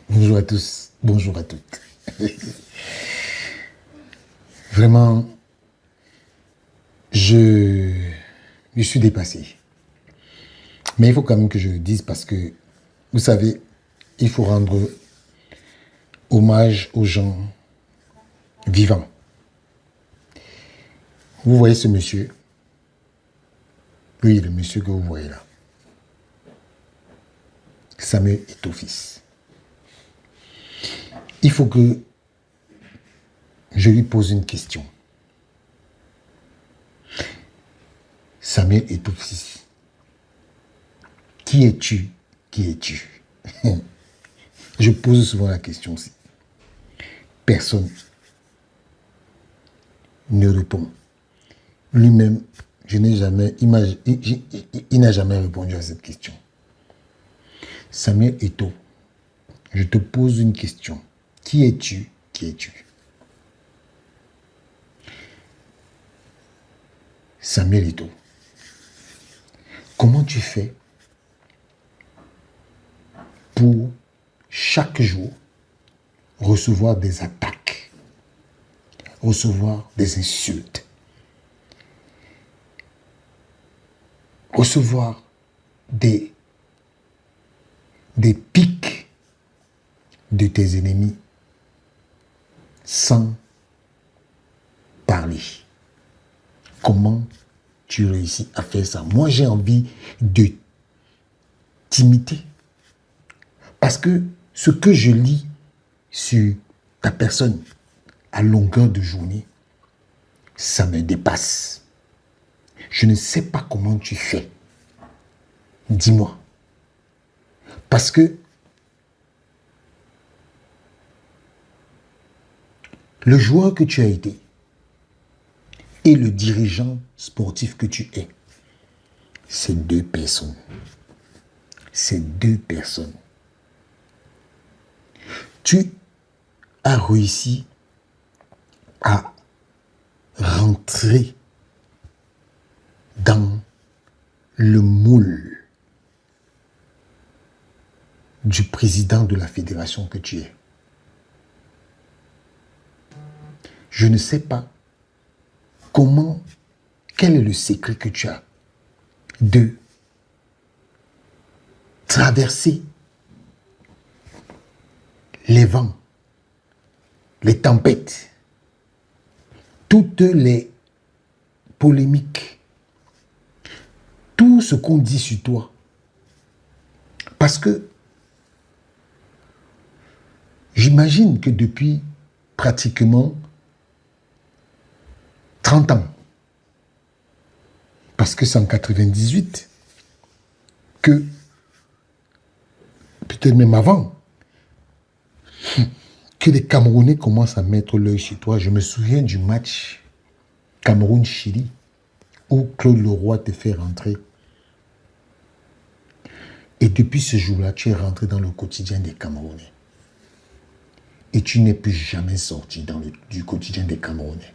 Bonjour à tous, bonjour à toutes. Vraiment, je, je suis dépassé. Mais il faut quand même que je le dise parce que, vous savez, il faut rendre hommage aux gens vivants. Vous voyez ce monsieur? Oui, le monsieur que vous voyez là. Samuel Eto'o fils. Il faut que je lui pose une question. Samuel Eto'o fils. Qui es-tu? Qui es-tu? Je pose souvent la question aussi. Personne ne répond. Lui-même, je n'ai jamais il n'a jamais répondu à cette question. Samuel Eto'o, je te pose une question. Qui es-tu? Qui es-tu? Samuel Eto'o, comment tu fais pour chaque jour recevoir des attaques, recevoir des insultes, recevoir des pics de tes ennemis sans parler? Comment tu réussis à faire ça? Moi, j'ai envie de t'imiter. Parce que ce que je lis sur ta personne à longueur de journée, ça me dépasse. Je ne sais pas comment tu fais. Dis-moi. Parce que le joueur que tu as été et le dirigeant sportif que tu es, c'est deux personnes. C'est deux personnes. Tu as réussi à rentrer dans le moule du président de la fédération que tu es. Je ne sais pas comment, quel est le secret que tu as de traverser les vents, les tempêtes, toutes les polémiques, tout ce qu'on dit sur toi. Parce que j'imagine que depuis pratiquement 30 ans, parce que c'est en 98 que, peut-être même avant, que les Camerounais commencent à mettre l'œil sur toi. Je me souviens du match Cameroun-Chili où Claude Leroy te fait rentrer. Et depuis ce jour-là, tu es rentré dans le quotidien des Camerounais. Et tu n'es plus jamais sorti du quotidien des Camerounais.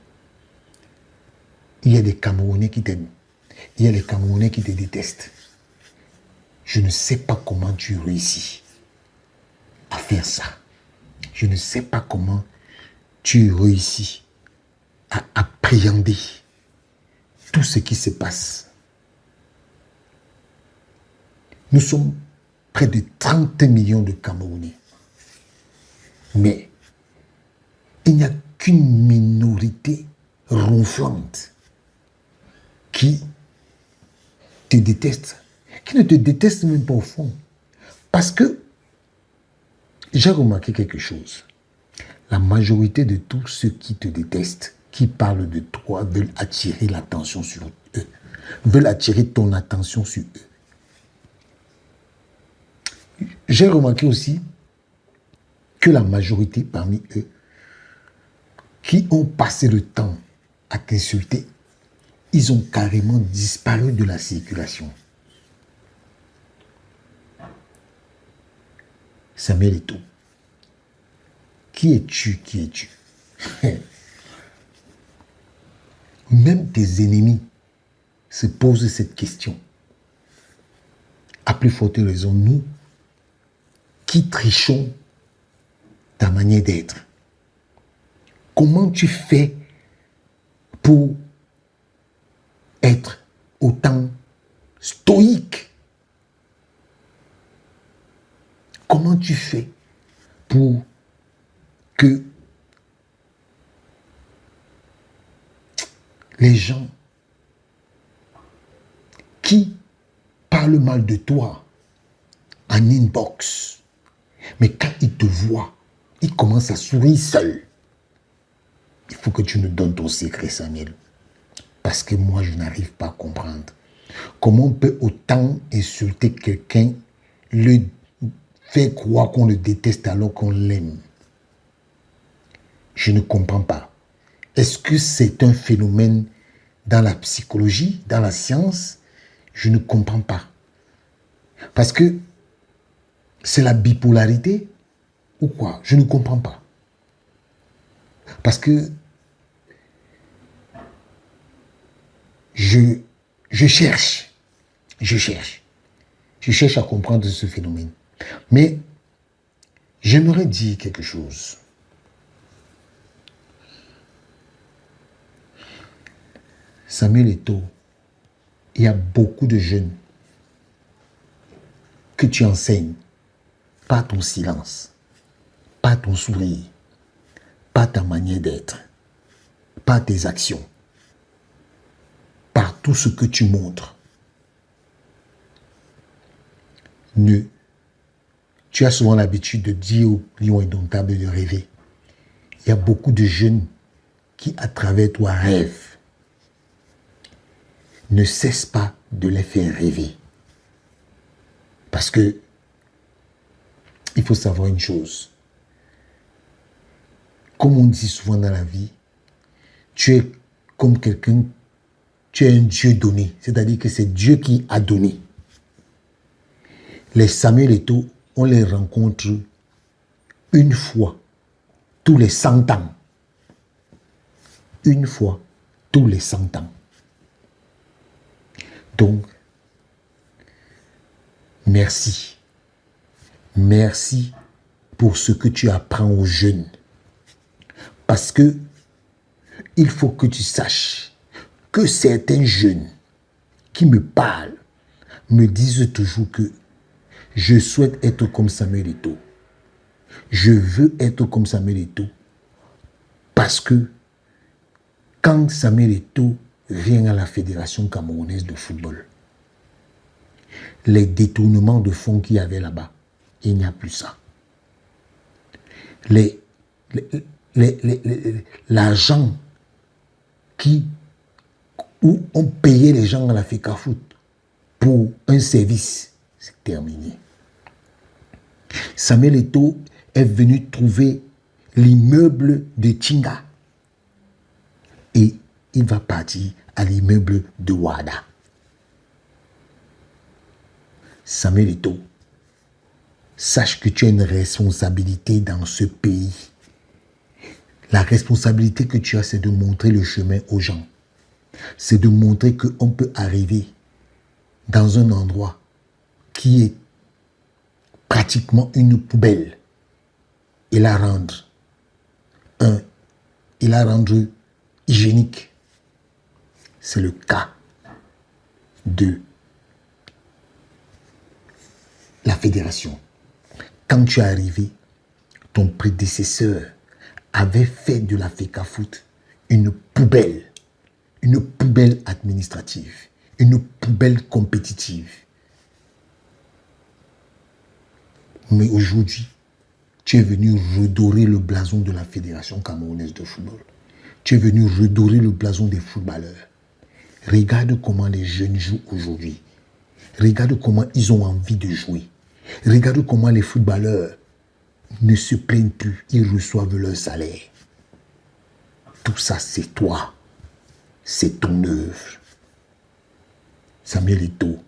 Il y a des Camerounais qui t'aiment. Il y a des Camerounais qui te détestent. Je ne sais pas comment tu réussis à faire ça. Je ne sais pas comment tu réussis à appréhender tout ce qui se passe. Nous sommes près de 30 millions de Camerounais. Mais il n'y a qu'une minorité ronflante qui te déteste, qui ne te déteste même pas au fond. Parce que j'ai remarqué quelque chose. La majorité de tous ceux qui te détestent, qui parlent de toi, veulent attirer l'attention sur eux. Veulent attirer ton attention sur eux. J'ai remarqué aussi que la majorité parmi eux qui ont passé le temps à t'insulter, ils ont carrément disparu de la circulation. Samuel Eto'o, qui es-tu? Qui es-tu? Même tes ennemis se posent cette question. À plus forte raison, nous qui trichons ta manière d'être. Comment tu fais pour être autant stoïque? Comment tu fais pour que les gens qui parlent mal de toi en inbox, mais quand ils te voient, ils commencent à sourire seuls? Il faut que tu nous donnes ton secret, Samuel. Parce que moi, je n'arrive pas à comprendre. Comment on peut autant insulter quelqu'un, le faire croire qu'on le déteste alors qu'on l'aime? Je ne comprends pas. Est-ce que c'est un phénomène dans la psychologie, dans la science? Je ne comprends pas. Parce que c'est la bipolarité ou quoi? Je ne comprends pas. Parce que je cherche à comprendre ce phénomène. Mais j'aimerais dire quelque chose. Samuel Eto'o, il y a beaucoup de jeunes que tu enseignes par ton silence, par ton sourire, par ta manière d'être, par tes actions, par tout ce que tu montres. Tu as souvent l'habitude de dire aux lions indomptables de rêver. Il y a beaucoup de jeunes qui, à travers toi, rêvent. Ne cesse pas de les faire rêver. Parce que il faut savoir une chose. Comme on dit souvent dans la vie, tu es comme quelqu'un, tu es un Dieu donné. C'est-à-dire que c'est Dieu qui a donné. Les Samuel Eto'o, on les rencontre une fois tous les 100 ans. Une fois tous les 100 ans. Donc, merci. Merci pour ce que tu apprends aux jeunes. Parce que il faut que tu saches que certains jeunes qui me parlent me disent toujours que je souhaite être comme Samuel Eto'o. Je veux être comme Samuel Eto'o. Parce que quand Samuel Eto'o vient à la Fédération camerounaise de football, les détournements de fonds qu'il y avait là-bas, il n'y a plus ça. L'argent où on payait les gens à la FECAFOOT pour un service, c'est terminé. Samuel Eto'o est venu trouver l'immeuble de Tinga et il va partir à l'immeuble de Wada. Samuel Eto'o, sache que tu as une responsabilité dans ce pays. La responsabilité que tu as, c'est de montrer le chemin aux gens. C'est de montrer qu'on peut arriver dans un endroit qui est pratiquement une poubelle et la rendre hygiénique. C'est le cas de la fédération. Quand tu es arrivé, ton prédécesseur avait fait de la FECAFOOT une poubelle administrative, une poubelle compétitive. Mais aujourd'hui, tu es venu redorer le blason de la Fédération camerounaise de football. Tu es venu redorer le blason des footballeurs. Regarde comment les jeunes jouent aujourd'hui. Regarde comment ils ont envie de jouer. Regarde comment les footballeurs ne se plaignent plus. Ils reçoivent leur salaire. Tout ça, c'est toi. C'est ton œuvre. Samuel Eto'o.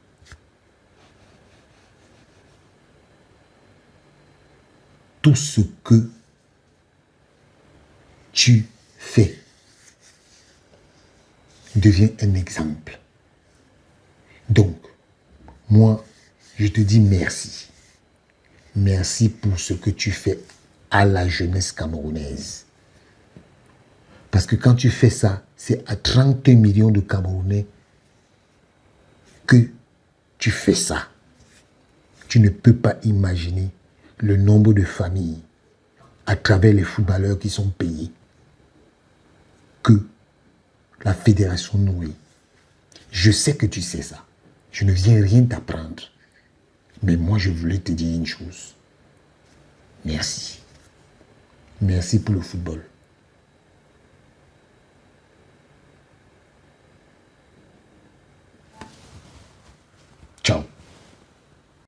Tout ce que tu fais devient un exemple. Donc, moi, je te dis merci. Merci pour ce que tu fais à la jeunesse camerounaise. Parce que quand tu fais ça, c'est à 30 millions de Camerounais que tu fais ça. Tu ne peux pas imaginer le nombre de familles à travers les footballeurs qui sont payés que la fédération nourrit. Je sais que tu sais ça. Je ne viens rien t'apprendre. Mais moi, je voulais te dire une chose. Merci. Merci pour le football.